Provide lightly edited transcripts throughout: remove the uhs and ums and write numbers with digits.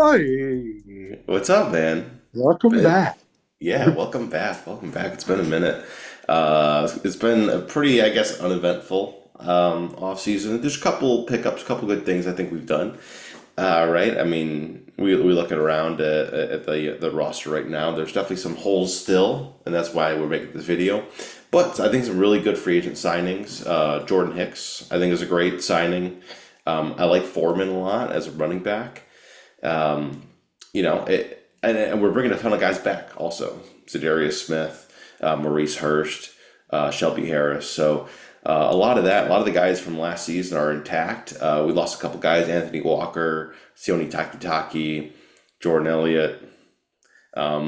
Boy, What's up, man? welcome Been, back. yeah, welcome back. Welcome back. It's been a minute. It's been a pretty, I guess, uneventful off season. There's a couple pickups, a couple good things I think we've done. Right? I mean, we looking around at the roster right now. There's definitely some holes still, and that's why we're making this video. But I think some really good free agent signings. Jordan Hicks, I think, is a great signing. I like Foreman a lot as a running back. Um, and we're bringing a ton of guys back also. Zadarius Smith, Maurice Hurst, Shelby Harris. So a lot of that, a lot of the guys from last season are intact. We lost a couple guys: Anthony Walker, Sione Takitaki, Jordan Elliott. Um,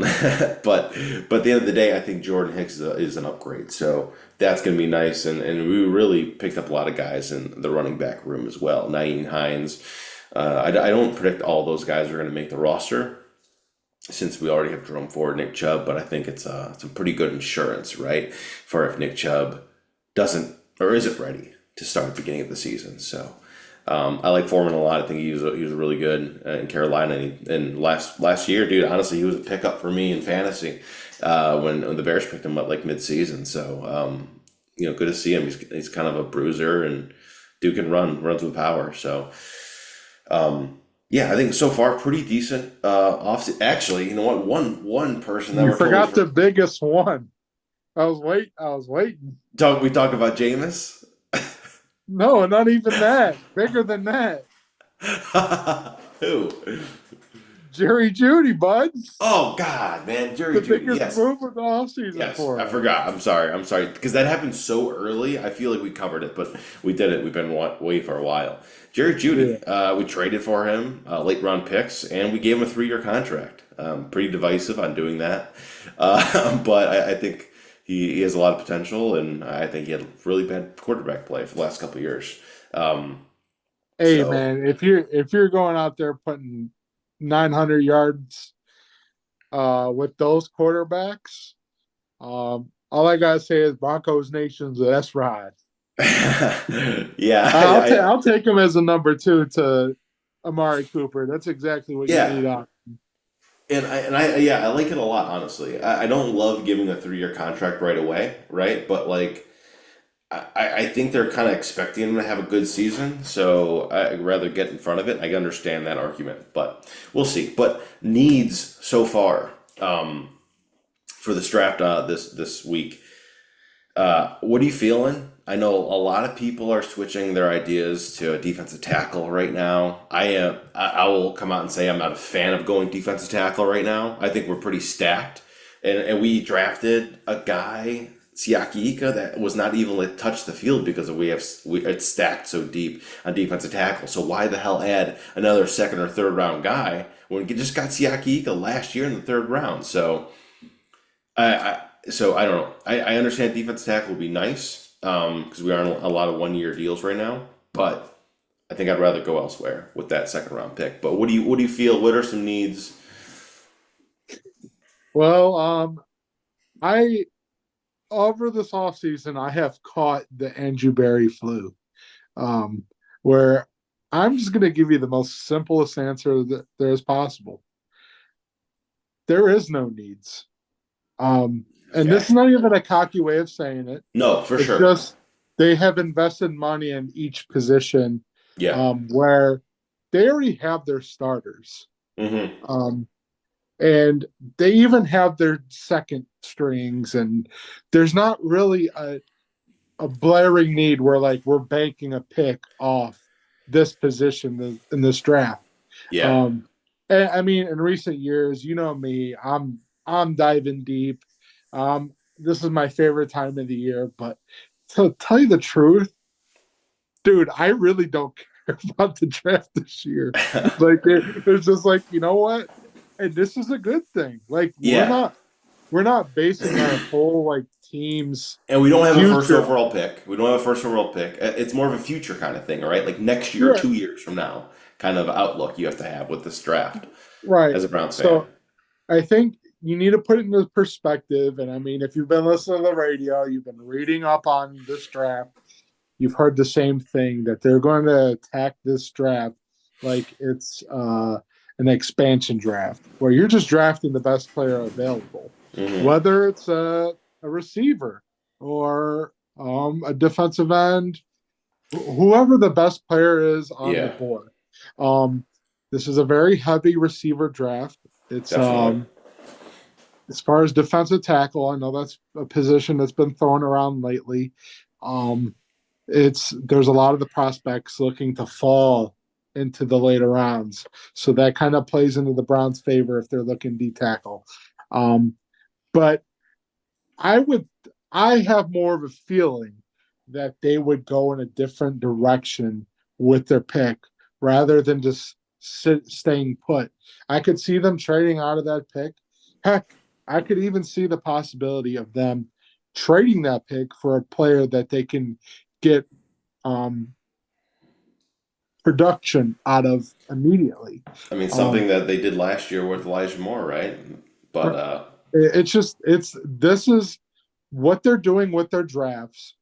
but at the end of the day, I think Jordan Hicks is an upgrade. So that's going to be nice. And we really picked up a lot of guys in the running back room as well. Naeem Hines. I don't predict all those guys are going to make the roster since we already have Jerome Ford, Nick Chubb, but I think it's some pretty good insurance, right? For if Nick Chubb doesn't or isn't ready to start at the beginning of the season. So I like Foreman a lot. I think he was really good in Carolina. And last year, dude, honestly, he was a pickup for me in fantasy when the Bears picked him up like mid-season. So good to see him. He's kind of a bruiser and dude can runs with power. So yeah, I think so far pretty decent. Off actually, you know what? One person that You we're totally forgot the biggest one. I was waiting. we talked about Jameis. No, not even that. Bigger than that. Who? Jerry Judy, buds. Oh God, man, Jerry The Judy. biggest Yes, move of the offseason yes. for I him. forgot. I'm sorry. I'm sorry because that happened so early. I feel like we covered it, but we did it. We've been away for a while. Jerry Yeah. Judy. We traded for him, late round picks, and we gave him a 3-year contract. Pretty divisive on doing that, but I think he has a lot of potential, and I think he had really bad quarterback play for the last couple of years. Um, Hey so man, if you're going out there putting 900 yards with those quarterbacks, all I gotta say is Broncos Nation's that's right. yeah, I'll take him as a number two to Amari Cooper. That's exactly what you yeah. need on. Yeah, I like it a lot, honestly. I don't love giving a 3-year contract right away, right? But like, I think they're kind of expecting him to have a good season, so I'd rather get in front of it. I understand that argument, but we'll see. But needs so far for this draft this week. What are you feeling? I know a lot of people are switching their ideas to a defensive tackle right now. I will come out and say I'm not a fan of going defensive tackle right now. I think we're pretty stacked, and we drafted a guy Siaki Ika that was not even like touch the field because it's stacked so deep on defensive tackle. So why the hell add another second or third round guy when we just got Siaki Ika last year in the third round? I don't know. I understand defense tackle would be nice because we are in a lot of 1-year deals right now, but I think I'd rather go elsewhere with that second round pick. But what do you feel? What are some needs? Well, I over this offseason, I have caught the Andrew Berry flu, um, where I'm just going to give you the most simplest answer that there is possible. There is no needs. And this Okay. is not even a cocky way of saying it. No, for It's sure. just they have invested money in each position, Yeah. where they already have their starters. Hmm. Um, and they even have their second strings, and there's not really a blaring need where like we're banking a pick off this position in this draft. Yeah. Um, and, I mean, in recent years, you know me, I'm diving deep. This is my favorite time of the year, but to tell you the truth, dude, I really don't care about the draft this year. Like it's just like, you know what? And this is a good thing. Like Yeah. we're not basing our whole like team's And we don't have a first future. overall pick. We don't have a first overall pick. It's more of a future kind of thing, all right? Like next year, Yeah, 2 years from now, kind of outlook you have to have with this draft right. as a Browns fan. So I think you need to put it into perspective. And I mean, if you've been listening to the radio, you've been reading up on this draft, you've heard the same thing that they're going to attack this draft like an expansion draft where you're just drafting the best player available, Hmm. whether it's a receiver or a defensive end, whoever the best player is on the Yeah, board. Um, this is a very heavy receiver draft. It's definitely. as far as defensive tackle, I know that's a position that's been thrown around lately. Um, it's there's a lot of the prospects looking to fall into the later rounds, so that kind of plays into the Browns' favor if they're looking D tackle. Um, but I would, I have more of a feeling that they would go in a different direction with their pick rather than just staying put. I could see them trading out of that pick. Heck, I could even see the possibility of them trading that pick for a player that they can get um, production out of immediately. I mean, Um, something that they did last year with Elijah Moore, right? But it's just it's this is what they're doing with their drafts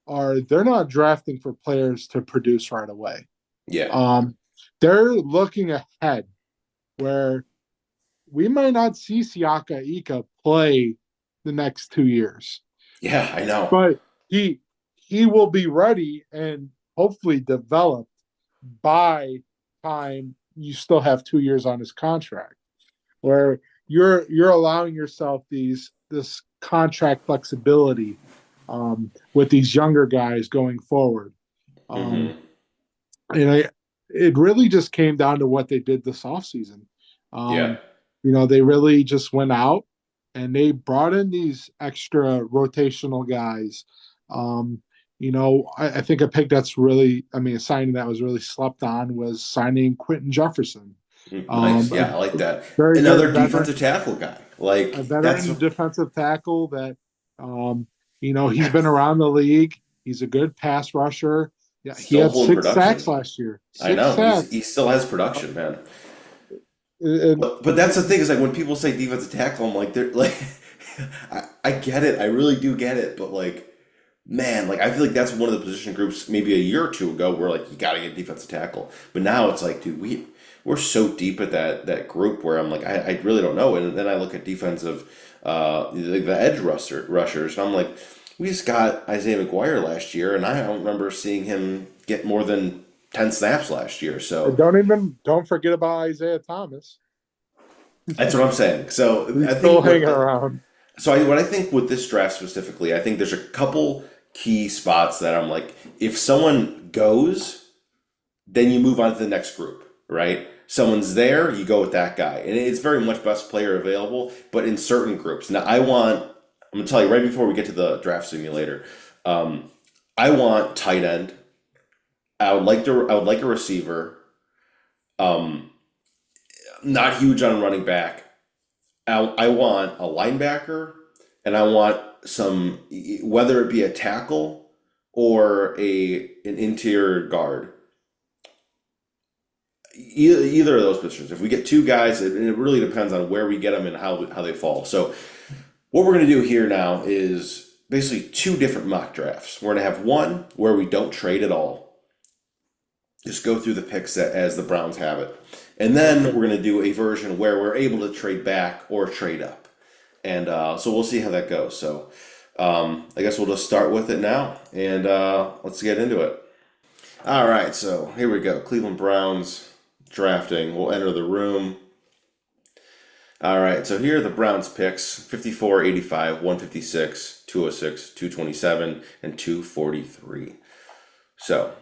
are they're not drafting for players to produce right away. yeah, Um, they're looking ahead where we might not see Siaka Ika play the next 2 years, yeah, I know. but he will be ready and hopefully developed by time you still have 2 years on his contract. Where you're allowing yourself this contract flexibility with these younger guys going forward. Um, Hmm. and it really just came down to what they did this offseason. Yeah, Um, they really just went out and they brought in these extra rotational guys. Um, I think a pick that's really, I mean, a signing that was really slept on was signing Quentin Jefferson. nice. A Yeah, I like that. very good Another defensive tackle guy. a Like that's veteran defensive tackle that um, he's been around the league. He's a good pass rusher. Yeah, he still had holding 6 sacks production. last year. I Six know he sacks. still has Uh, production, man. and But that's the thing is like when people say defensive tackle, I'm like they're like I get it, I really do get it, but like man, like I feel like that's one of the position groups maybe a year or two ago where like you got to get defensive tackle, but now it's like dude we're so deep at that group where I'm like I really don't know, and then I look at defensive the edge rushers, and I'm like we just got Isaiah McGuire last year, and I don't remember seeing him get more than 10 snaps last year, so. don't forget about Isaiah Thomas. That's what I'm saying. So He's I still think hanging around. what I think with this draft specifically, I think there's a couple key spots that I'm like, if someone goes, then you move on to the next group, right? Someone's there, you go with that guy, and it's very much best player available, but in certain groups. Now, I'm gonna tell you right before we get to the draft simulator, um, I want tight end. I would like a receiver. Um, Not huge on running back. I want a linebacker and I want some, whether it be a tackle or an interior guard. Either of those positions. If we get two guys, it really depends on where we get them and how they fall. So what we're going to do here now is basically two different mock drafts. We're going to have one where we don't trade at all. Just go through the picks as the Browns have it. And then Okay. we're going to do a version where we're able to trade back or trade up. And so we'll see how that goes. So I guess we'll just start with it now, and let's get into it. All right, so here we go. Cleveland Browns drafting. We'll enter the room. All right, so here are the Browns picks: 54, 85, 156, 206, 227, and 243. So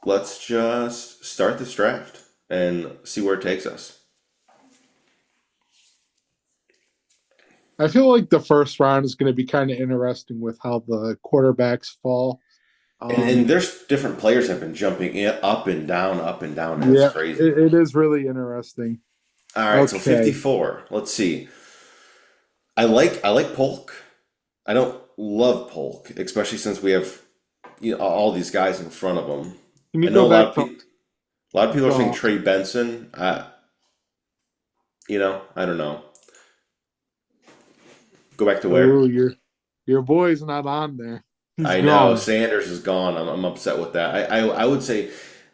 let's just start this draft and see where it takes us. I feel like the first round is going to be kind of interesting with how the quarterbacks fall. And Um, there's different players have been jumping up and down. That's yeah, crazy. it is really interesting. All right, so Okay. 54. Let's see. I like Polk. I don't love Polk, especially since we have all these guys in front of him. Can I you go know back to a lot of people are saying the Trey Benson. I don't know. Go back to where? oh your boy's not on there. He's I know gone. Sanders is gone. I'm upset with that. I would say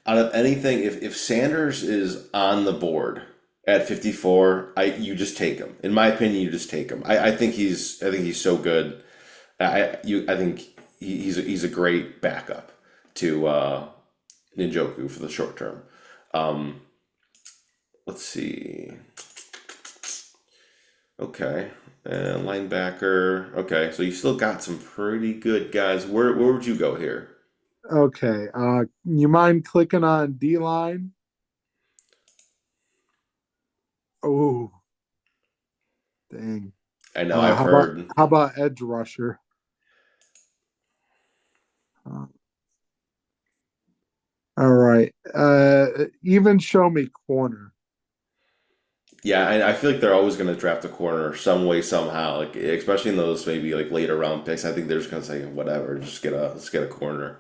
out of anything, if Sanders is on the board at 54, you just take him. In my opinion, you just take him. I think he's so good. I think he's a great backup to Ninjoku for the short term. Um, let's see. Okay. Linebacker. Okay, so you still got some pretty good guys. Where would you go here? Okay. You mind clicking on D line? Oh, dang. I know I've How about heard. edge rusher? Uh, all right. Even show me corner. Yeah, I feel like they're always going to draft a corner some way somehow. Like especially in those maybe like later round picks. I think they're just going to say whatever, just get a let's get a corner.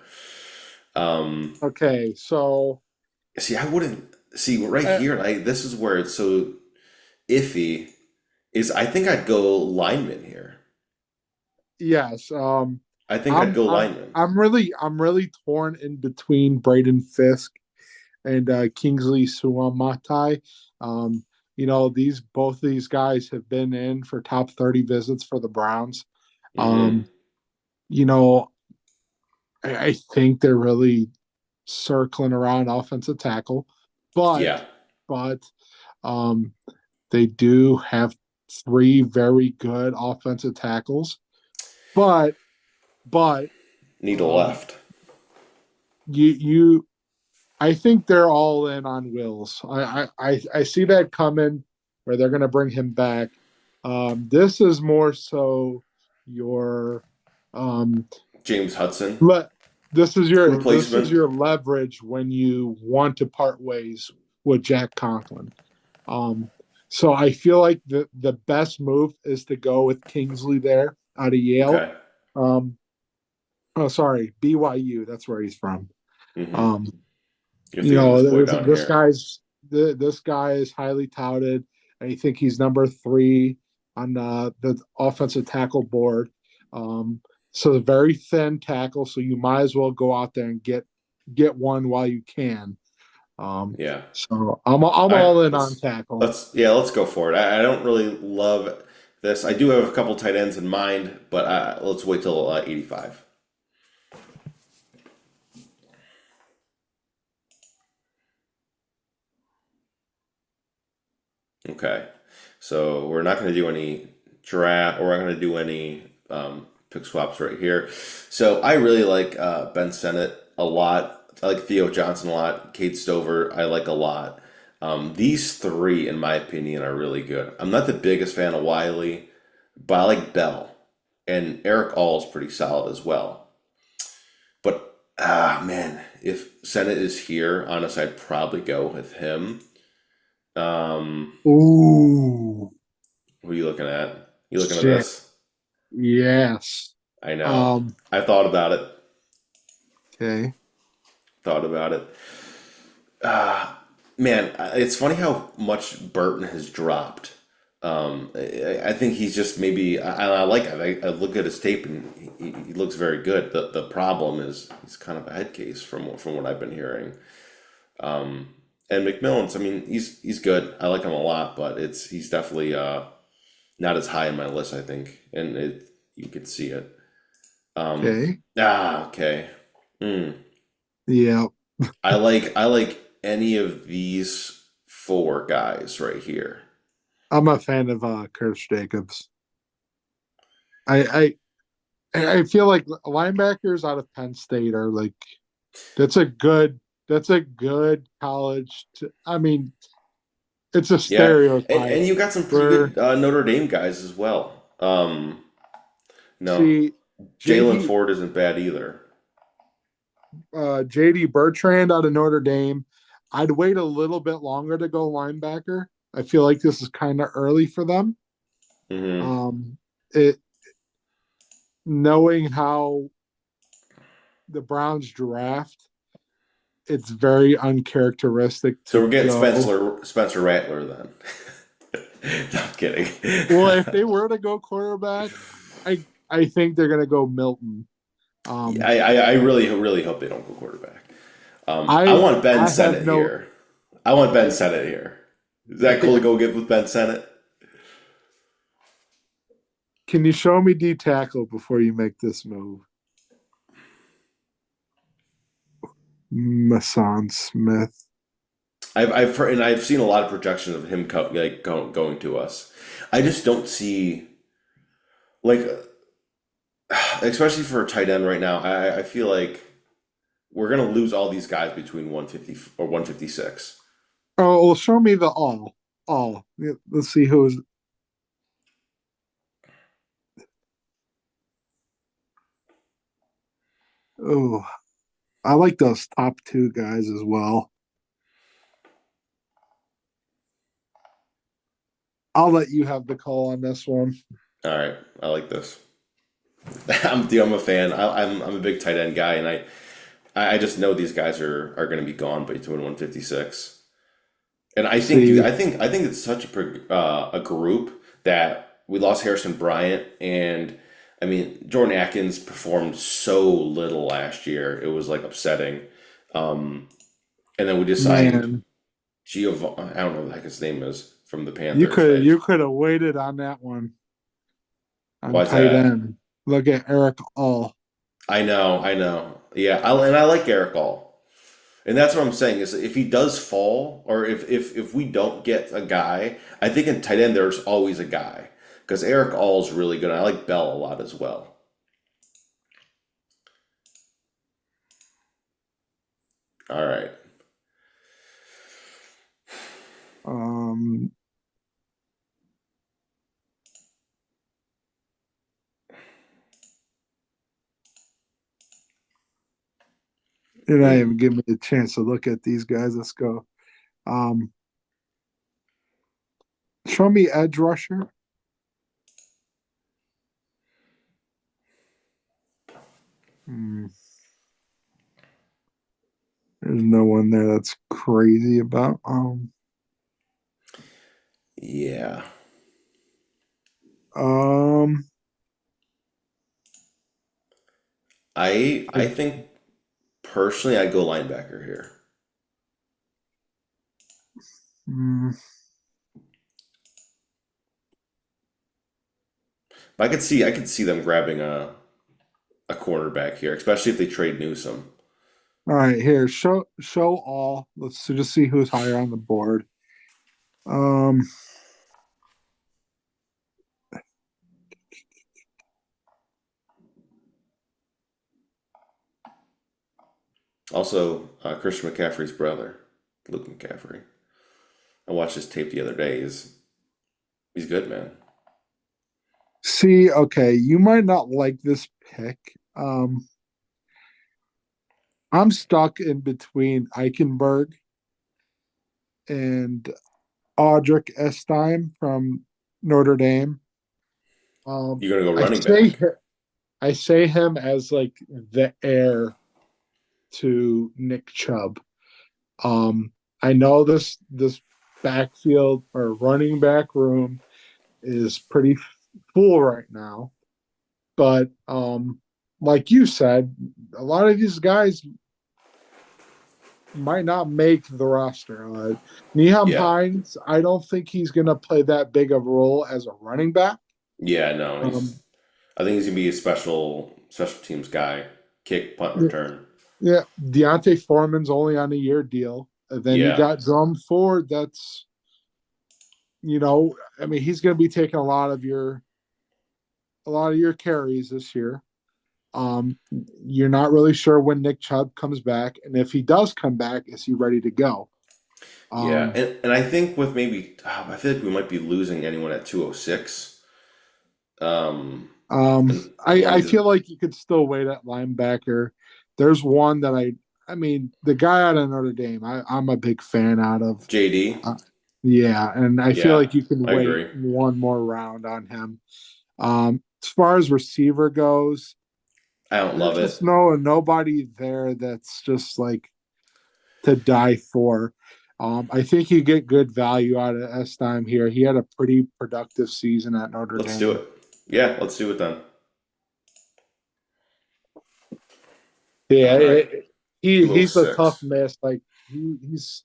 Um, Okay, so See, I wouldn't see right uh, here. This is where it's so iffy. Is I think I'd go lineman here. yes. I think I'd go lineman. I'm really torn in between Braden Fisk and Kingsley Suamatai. Um, these both of these guys have been in for top 30 visits for the Browns. Mm-hmm. Um, you know, I think they're really circling around offensive tackle, but Yeah, but um, they do have three very good offensive tackles. But but need a um, left. you I think they're all in on Wills. I see that coming where they're going to bring him back. This is more so your um, James Hudson le- this is replacement. your leverage when you want to part ways with Jack Conklin. Um, so I feel like the best move is to go with Kingsley there out of Yale. Okay. Um, oh, sorry, BYU. That's where he's from. Mm-hmm. Um, You're thinking of this boy down this here. this guy is highly touted. I think he's number three on the offensive tackle board. Um, so very thin tackle. So you might as well go out there and get one while you can. Yeah. So I'm All right. all in on tackle. Let's go for it. I don't really love this. I do have a couple tight ends in mind, but let's wait till 85. Okay. So we're not going to do any draft, or we're not going to do any pick swaps right here. So I really like Ben Sennett a lot. I like Theo Johnson a lot. Kate Stover, I like a lot. These three, in my opinion, are really good. I'm not the biggest fan of Wiley, but I like Bell. And Eric All is pretty solid as well. But, man, if Sennett is here, honestly, I'd probably go with him. Um, Ooh, Who are you looking at? You looking at shit. this? Yes. I know. Um, I thought about it. okay. Thought about it. Man, it's funny how much Burton has dropped. I think he's just maybe. I like it. I look at his tape and he looks very good. The problem is he's kind of a head case from what I've been hearing. And McMillan's. I mean, he's good. I like him a lot, but he's definitely not as high on my list. I think, and you can see it. Okay. Okay. Hmm. Yeah. I like any of these four guys right here. I'm a fan of Curtis Jacobs. I I feel like linebackers out of Penn State are like that's a good that's a good college. I mean, it's a Yeah, stereotype and you got some pretty where good Notre Dame guys as well. No, see Jalen JD Ford isn't bad either. JD Bertrand out of Notre Dame. I'd wait a little bit longer to go linebacker. I feel like this is kind of early for them. Hmm. It knowing how the Browns draft, it's very uncharacteristic So to we're getting go. Spencer Rattler then. No, I'm kidding. Well, if they were to go quarterback, I think they're going to go Milton. Um, I really really hope they don't go quarterback. I I want Ben I have Sennett no. here. I want Ben Sennett here. Is that cool to go get with Ben Sennett? Can you show me D tackle before you make this move? Mason Smith. I've heard, and I've seen a lot of projections of him going to us. I just don't see like, especially for a tight end right now. I feel like we're gonna lose all these guys between 150 or 156. Oh, well, show me the all. All. Yeah, let's see who's. Oh, I like those top two guys as well. I'll let you have the call on this one. All right, I like this. I'm a fan. I'm a big tight end guy, and I just know these guys are going to be gone between 156. And See, I think it's such a group that we lost Harrison Bryant, and I mean Jordan Atkins performed so little last year. It was like upsetting. Um, and then we just signed man, I don't know what the heck his name is from the you Panthers. could you could have waited on that one on Why's tight that? end. Look at Eric All. I know. Yeah, and I like Eric All. And that's what I'm saying is if he does fall, or if we don't get a guy, I think in tight end there's always a guy because Eric All's really good. I like Bell a lot as well. All right, Um, and I we even give me a chance to look at these guys. Let's go. Um, show me edge rusher. Hmm, there's no one there that's crazy about. yeah. Um, I I think personally I'd go linebacker here. mm, But I could see them grabbing a cornerback here, especially if they trade Newsom. all right. Here, show all. Let's just see who's higher on the board. Um, Also, Christian McCaffrey's brother, Luke McCaffrey. I watched his tape the other day. He's good, man. see, okay, you might not like this pick. I'm stuck in between Eichenberg and Audric Estime from Notre Dame. Um, You're gonna go I running say back. I say him as like the heir to Nick Chubb. I know this backfield or running back room is pretty full right now, but like you said, a lot of these guys might not make the roster. Neham Yeah, Hines, I don't think he's going to play that big of a role as a running back. yeah. No, Um, I think he's gonna be a special teams guy. Kick, punt, yeah, return. yeah, Deontay Foreman's only on a year deal. And then you Yeah, got Drum Ford. That's I mean, he's going to be taking a lot of your carries this year. Um, you're not really sure when Nick Chubb comes back, and if he does come back, is he ready to go? yeah. Um, And I think with maybe I feel like we might be losing anyone at 206. Um, Um, and I one I of the feel like you could still wait at linebacker. There's one that I mean the guy out of Notre Dame. I'm a big fan out of. JD. Uh, yeah, and I feel Yeah, like you can I wait agree. one more round on him. As far as receiver goes, I don't there's love just it. nobody there that's just like to die for. I think you get good value out of Estime here. He had a pretty productive season at Notre Let's do Dame. it. Yeah, let's do it then. Yeah, All right. he's a tough 206. miss. Like he's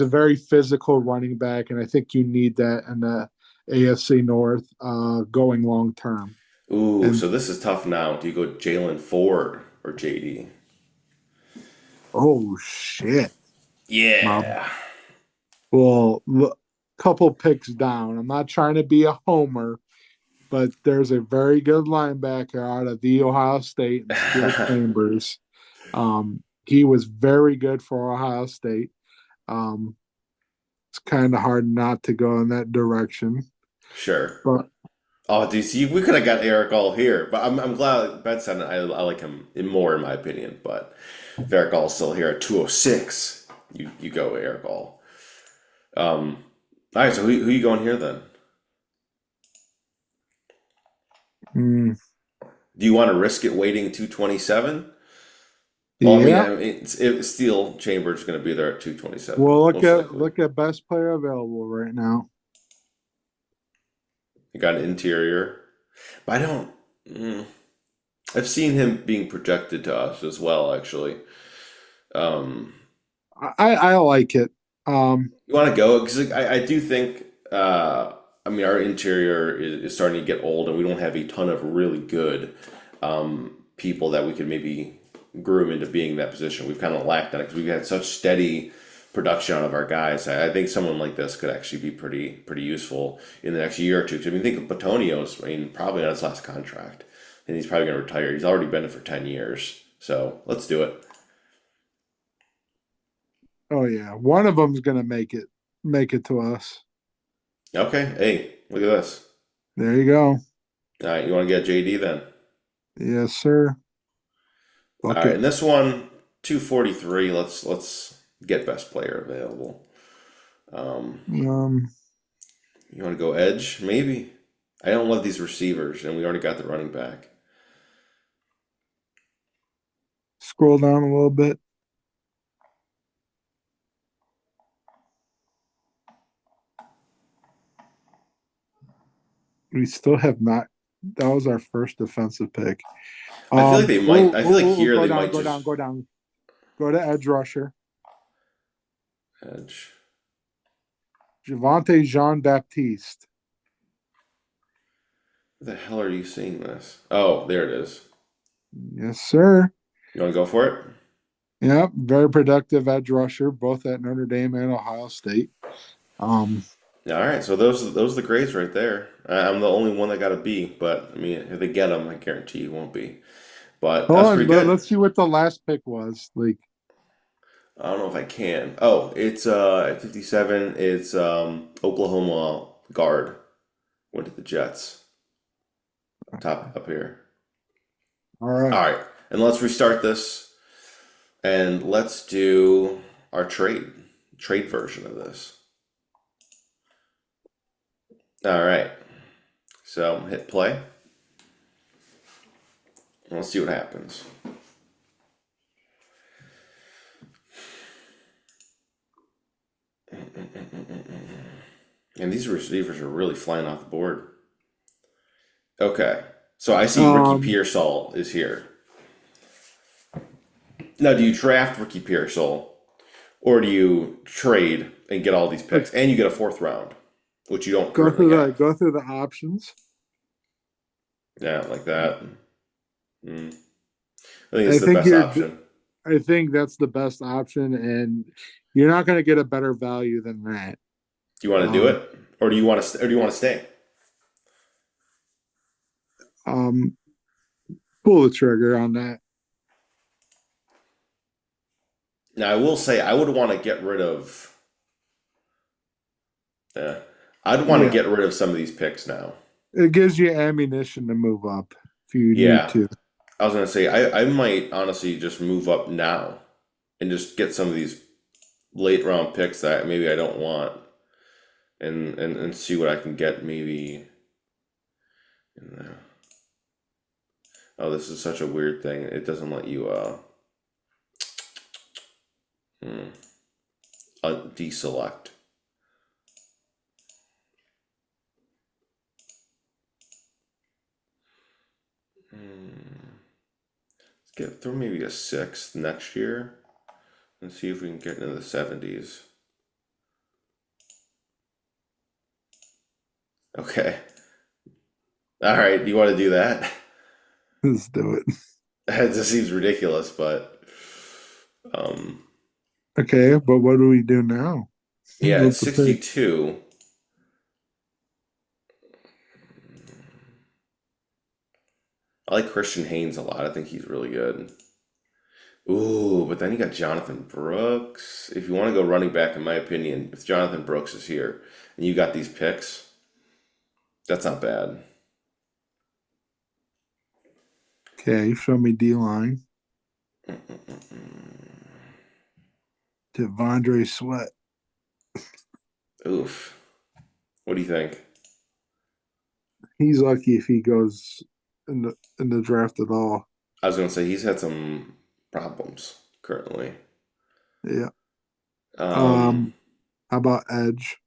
a very physical running back, and I think you need that in the AFC North going long term. Ooh, And so this is tough now. Do you go Jalen Ford or JD? oh shit, my Yeah. well, couple picks down. I'm not trying to be a homer, but there's a very good linebacker out of the Ohio State and Steel Chambers. He was very good for Ohio State. Um, it's kind of hard not to go in that direction, Sure. but Oh, DC, we could have got Eric all here, but I'm glad Ben said it. I like him more in my opinion. But if Eric All's still here at 206, you go Eric All. All right, so who you going here then? mm, Do you want to risk it waiting 227? Well, I mean, yeah. Steel Chambers is going to be there at 227, Well, most likely. look at best player available right now. You got an interior, but I don't. Mm, I've seen him being projected to us as well, actually. Um, I like it. Um, you want to go because I do think. I mean, our interior is starting to get old, and we don't have a ton of really good people that we could maybe groom into being in that position. We've kind of lacked that because we've had such steady production out of our guys. I think someone like this could actually be pretty useful in the next year or two. 'Cause I mean, think of Batonio's. I mean, probably on his last contract, and he's probably going to retire. He's already been it for 10 years, so let's do it. oh yeah, one of them's gonna make it to us. Okay, hey, look at this. There you go. All right, you want to get JD then? Yes, sir. All Book right, it. and this one, 243. Let's get best player available. Um, Um, you want to go edge? Maybe. I don't love these receivers, and we already got the running back. Scroll down a little bit. We still have not. That was our first defensive pick. I feel like they might. I feel like here Go they down, might go just down, go down. Go to edge rusher. edge. Javante Jean Baptiste. Where the hell are you seeing this? Oh, there it is. Yes, sir. You want to go for it? Yep, very productive edge rusher, both at Notre Dame and Ohio State. Um, Yeah, all right, so those are the grades right there. I'm the only one that got a B, but I mean, if they get them, I guarantee you won't be. But hold that's on, pretty good. let's see what the last pick was. Like, I don't know if I can. Oh, it's at 57. It's Oklahoma guard went to the Jets. Top up here. all All right. right, and let's restart this, and let's do our trade version of this. All right, so hit play, and let's see what happens. And these receivers are really flying off the board. Okay, so I see Ricky Um, Pearsall is here. Now, do you draft Ricky Pearsall, or do you trade and get all these picks, and you get a fourth round, which you don't currently have? go through the options. Yeah, like that. Mm. I think it's I the think best you're. option. I think that's the best option, and you're not going to get a better value than that. Do you want to do Um, it, or do you want to, or do you want to stay? um, pull the trigger on that. Now, I will say I would want to get rid of. Yeah, I'd want to Yeah, get rid of some of these picks now. it gives you ammunition to move up if you need Yeah, to. I was gonna say I might honestly just move up now and just get some of these late round picks that maybe I don't want, and see what I can get maybe. In there. Oh, this is such a weird thing. It doesn't let you hmm, deselect. get through maybe a sixth next year and see if we can get into the 70s. Okay. All right. Do you want to do that? Let's do it. It just seems ridiculous, but um, Okay, but what do we do now? yeah, What's it's the pick? 62. I like Christian Haynes a lot. I think he's really good. Ooh, but then you got Jonathan Brooks. If you want to go running back, in my opinion, if Jonathan Brooks is here and you got these picks, that's not bad. Okay, show me D line. Devondre Sweat. Oof. What do you think? He's lucky if he goes in the draft at all. I was gonna say he's had some problems currently. Yeah. Um, Um, how about Edge?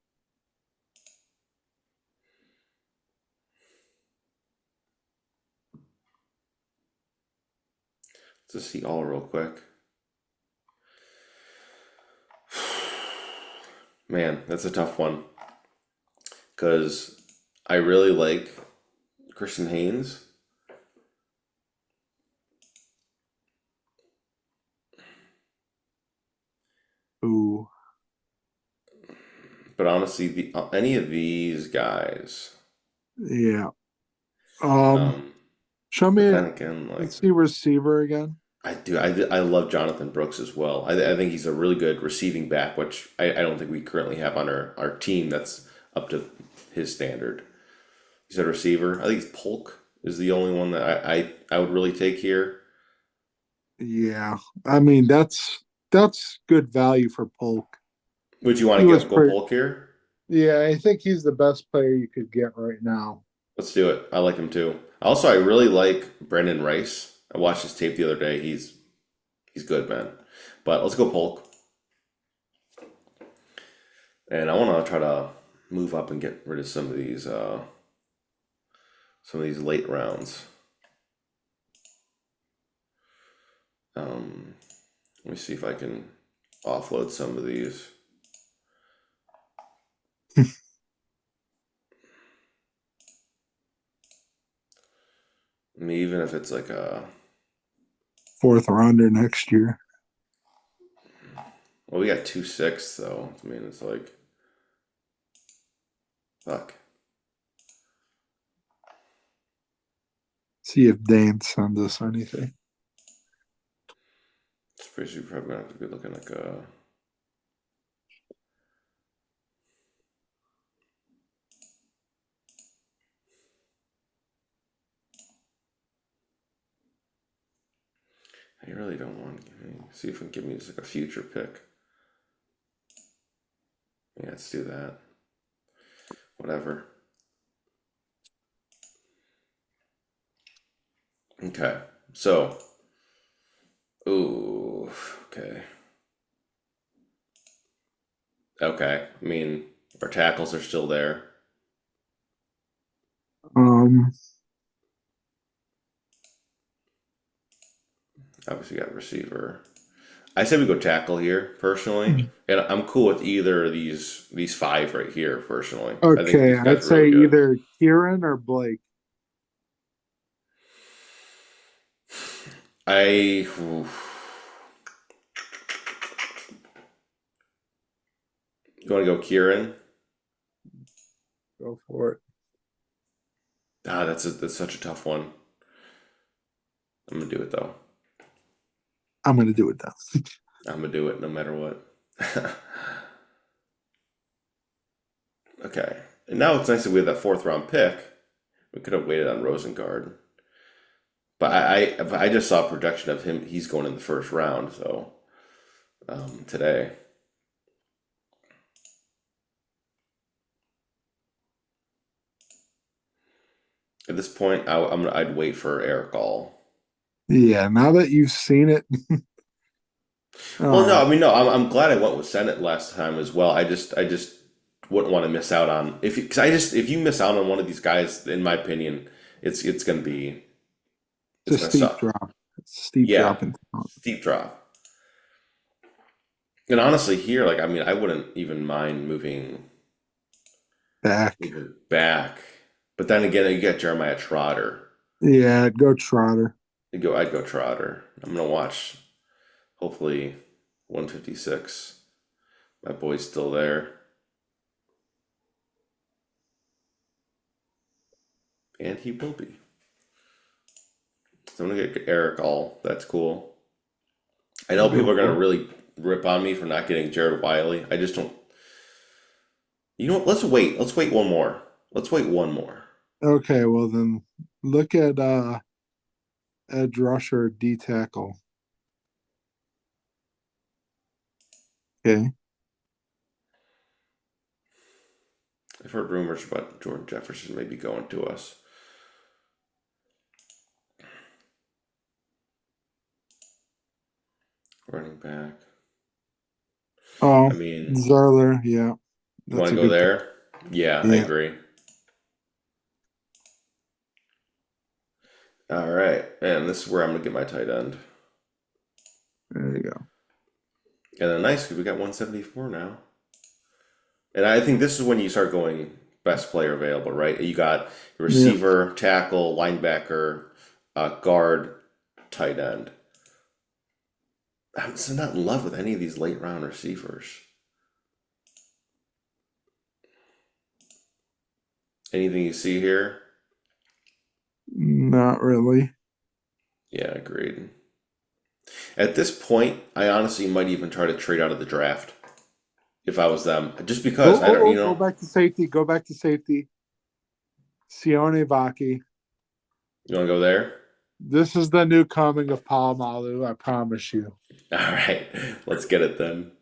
let's see all real quick. Man, that's a tough one because I really like Christian Haynes, Ooh, but honestly, any of these guys, yeah. Um, um, show but me. then again, like Let's see receiver again. I love Jonathan Brooks as well. I think he's a really good receiving back, which I don't think we currently have on our team that's up to his standard. He's a receiver. I think Polk is the only one that I would really take here. Yeah, I mean that's good value for Polk. Would you want He to was go pretty. Polk here? Yeah, I think he's the best player you could get right now. Let's do it. I like him too. Also, I really like Brendan Rice. I watched his tape the other day. He's good, man. But let's go Polk. And I want to try to move up and get rid of some of these late rounds. Um, let me see if I can offload some of these. I mean, even if it's like a Fourth rounder next year. well, we got 2 6 though. I mean, it's like fuck. See if Dane sends us anything. It's pretty sure probably gonna have to be looking like a. I really don't want. See if it can give me just like a future pick. Yeah, let's do that. Whatever. Okay. So, ooh, okay. Okay. I mean, our tackles are still there. Um, Obviously, got receiver. I say we go tackle here personally, and I'm cool with either of these five right here personally. I think okay, these guys I'd are say really good. either Kieran or Blake. I you want to go Kieran? Go for it. Ah, that's such a tough one. I'm gonna do it though. I'm gonna do it now. I'm gonna do it no matter what. Okay. And now it's nice that we have that fourth round pick. We could have waited on Rosengard. But I just saw a projection of him. He's going in the first round. So today, at this point, I'd wait for Eric All. Yeah, now that you've seen it, Well, no, uh, I mean no. I'm glad I went with Senate last time as well. I just wouldn't want to miss out on if because I just if you miss out on one of these guys, in my opinion, it's gonna be it's it's a gonna steep suck. drop. steep Yeah, drop in talent. steep drop. And honestly, here, like I mean, I wouldn't even mind Back. moving back. But then again, you got Jeremiah Trotter. Yeah, go Trotter. I'd go Trotter. I'm gonna watch. Hopefully, 156. My boy's still there, and he will be. So I'm gonna get Eric All. That's cool. I know Go people are gonna for it. really rip on me for not getting Jared Wiley. I just don't. You know what? Let's wait. Let's wait one more. Let's wait one more. Okay, well then look at edge rusher D tackle. Okay. I've heard rumors about Jordan Jefferson maybe going to us. Running back. I Oh, mean, Zarler, yeah. you want That's to a go good pick. there? Yeah, I Yeah, agree. All right, and this is where I'm gonna get my tight end. there you go. And then nice because we got 174 now. And I think this is when you start going best player available, right? You got Yeah. receiver, tackle, linebacker, guard, tight end. I'm still not in love with any of these late round receivers. Anything you see here? Not really. Yeah, agreed. At this point, I honestly might even try to trade out of the draft if I was them, just because I don't, Go back to safety. Go back to safety. Sione Vaki. you want to go there? This is the new coming of Paul Malu, I promise you. All right, let's get it then.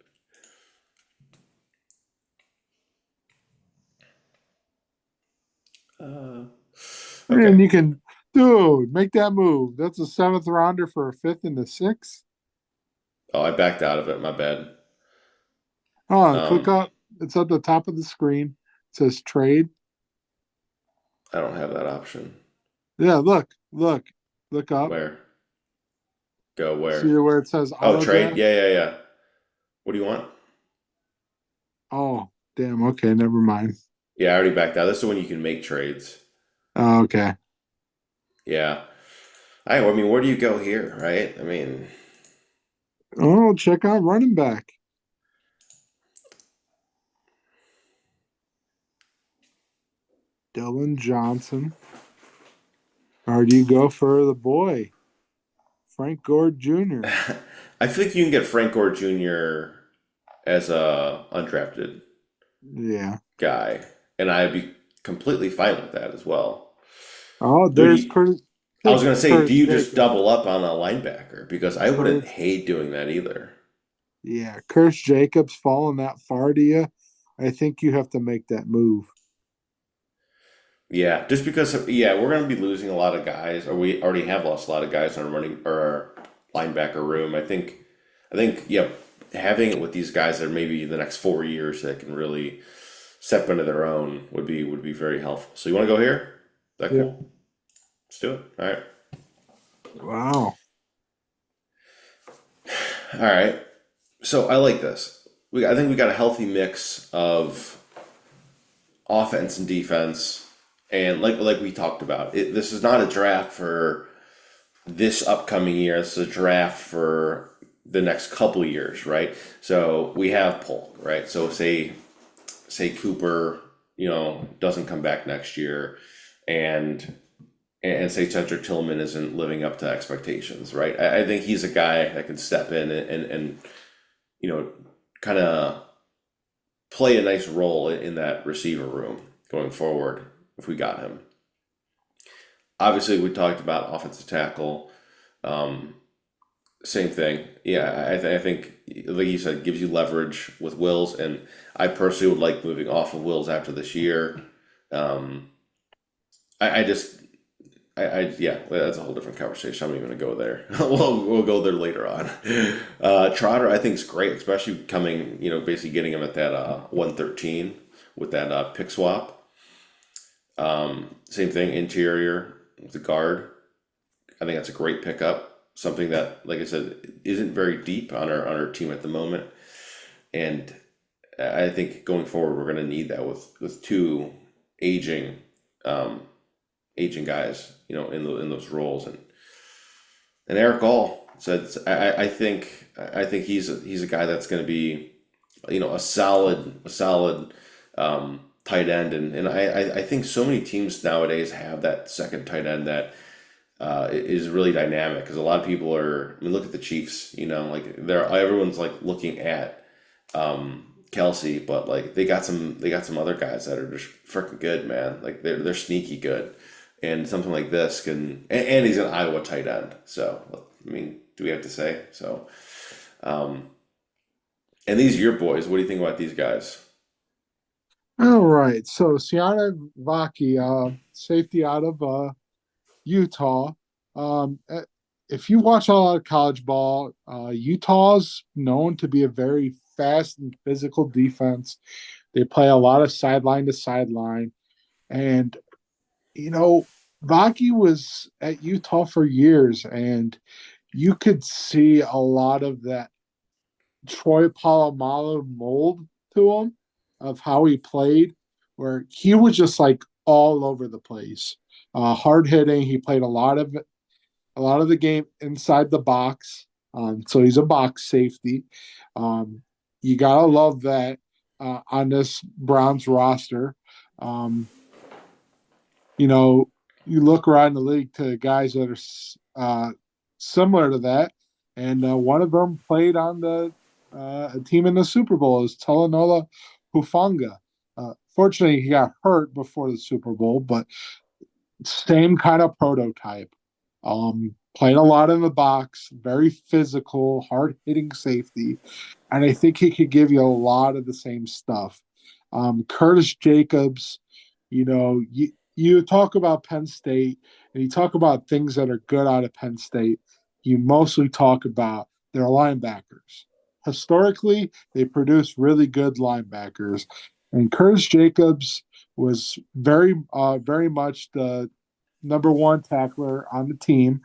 Uh, okay. And you can, dude, make that move. That's a seventh rounder for a fifth and a sixth. Oh, I backed out of it. My bad. Oh, click Um, up. It's at the top of the screen. It says trade. I don't have that option. Yeah, look up. Where? Go See where? where it says Oh, auto trade. draft? Yeah. What do you want? Oh, damn. Okay, never mind. Yeah, I already backed out. This is when you can make trades. Oh, okay. Yeah. I mean, where do you go here, right? I mean, Oh, check out running back. Dylan Johnson. Or do you go for the boy, Frank Gore Jr.? I feel like you can get Frank Gore Jr. as a undrafted Yeah. guy, and I'd be completely fine with that as well. Oh, Who do there's you, Curtis. I was Take gonna say, do Curtis you just Jacobs. double up on a linebacker? Because I wouldn't Curtis. hate doing that either. Yeah, Curtis Jacobs falling that far to you. I think you have to make that move. Yeah, just because we're gonna be losing a lot of guys, or we already have lost a lot of guys in our running or our linebacker room. I think yeah, having it with these guys that are maybe the next 4 years that can really step into their own would be very helpful. So you want to go here? That Yeah. cool? Let's do it. All right, Wow. all right. So I like this. I think we got a healthy mix of offense and defense, and like we talked about, this is not a draft for this upcoming year. This is a draft for the next couple of years, right? So we have Polk, right? So say Cooper, doesn't come back next year, and and say Cedric Tillman isn't living up to expectations, right? I think he's a guy that can step in and you know kind of play a nice role in that receiver room going forward if we got him. Obviously, we talked about offensive tackle. Um, Same thing. Yeah, I think, like you said, gives you leverage with Wills, and I personally would like moving off of Wills after this year. Um, I just, yeah, that's a whole different conversation. I'm not even gonna go there. We'll go there later on. Trotter, I think is great, especially coming, basically getting him at that 113 with that pick swap. Same thing, interior with the guard. I think that's a great pickup. something that, like I said, isn't very deep on our team at the moment. And I think going forward, we're going to need that with two aging, um, aging guys, in those roles. And Eric All said, I think he's a guy that's going to be, a solid tight end, and I think so many teams nowadays have that second tight end that is really dynamic because a lot of people are. I mean, look at the Chiefs. Like everyone's like looking at Kelsey, but like they got some other guys that are just freaking good, man. Like they're sneaky good, and something like this and he's an Iowa tight end. So I mean, do we have to say so? Um, and these are your boys. What do you think about these guys? All right. So Siana Vaki, safety out of Utah. Uh, if you watch a lot of college ball, Utah's known to be a very fast and physical defense. They play a lot of sideline to sideline. And, you know, Vaki was at Utah for years, and you could see a lot of that Troy Polamalu mold to him of how he played, where he was just like all over the place. Hard hitting. He played a lot of the game inside the box. So he's a box safety. Um, you gotta love that on this Browns roster. Um, you know, you look around the league to guys that are similar to that, and one of them played on the a team in the Super Bowl is Talanola Hufanga. Fortunately, he got hurt before the Super Bowl, but same kind of prototype. Played a lot in the box, very physical, hard hitting safety, and I think he could give you a lot of the same stuff. Curtis Jacobs, you talk about Penn State and you talk about things that are good out of Penn State. You mostly talk about their linebackers. Historically, they produce really good linebackers, and Curtis Jacobs was very much the number one tackler on the team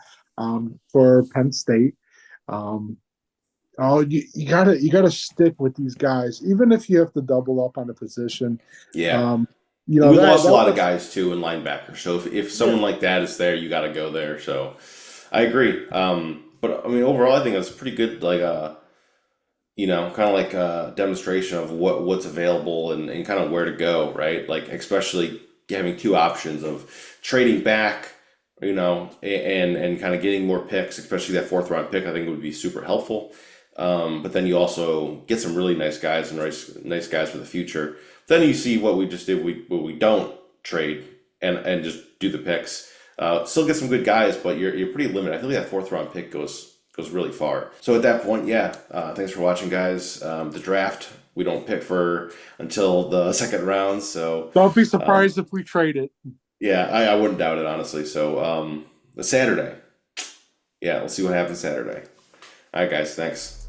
for Penn State. Um, you gotta stick with these guys, even if you have to double up on a position. Yeah, Um, we that lost a that lot of was guys too in linebacker. So if yeah. someone like that is there, you got to go there. So I agree. But I mean, overall, I think that's pretty good. Like kind of like a demonstration of what's available and kind of where to go, right? Like especially having two options of trading back, and kind of getting more picks, especially that fourth round pick. I think would be super helpful. But then you also get some really nice guys and nice guys for the future. Then you see what we just did. We don't trade and just do the picks. Still get some good guys, but you're pretty limited. I feel like that fourth round pick goes really far. So at that point, yeah. Thanks for watching, guys. The draft we don't pick for until the second round. So Don't be um, surprised if we trade it. yeah, I wouldn't doubt it honestly. So the Saturday, yeah, we'll see what happens Saturday. All right, guys. Thanks.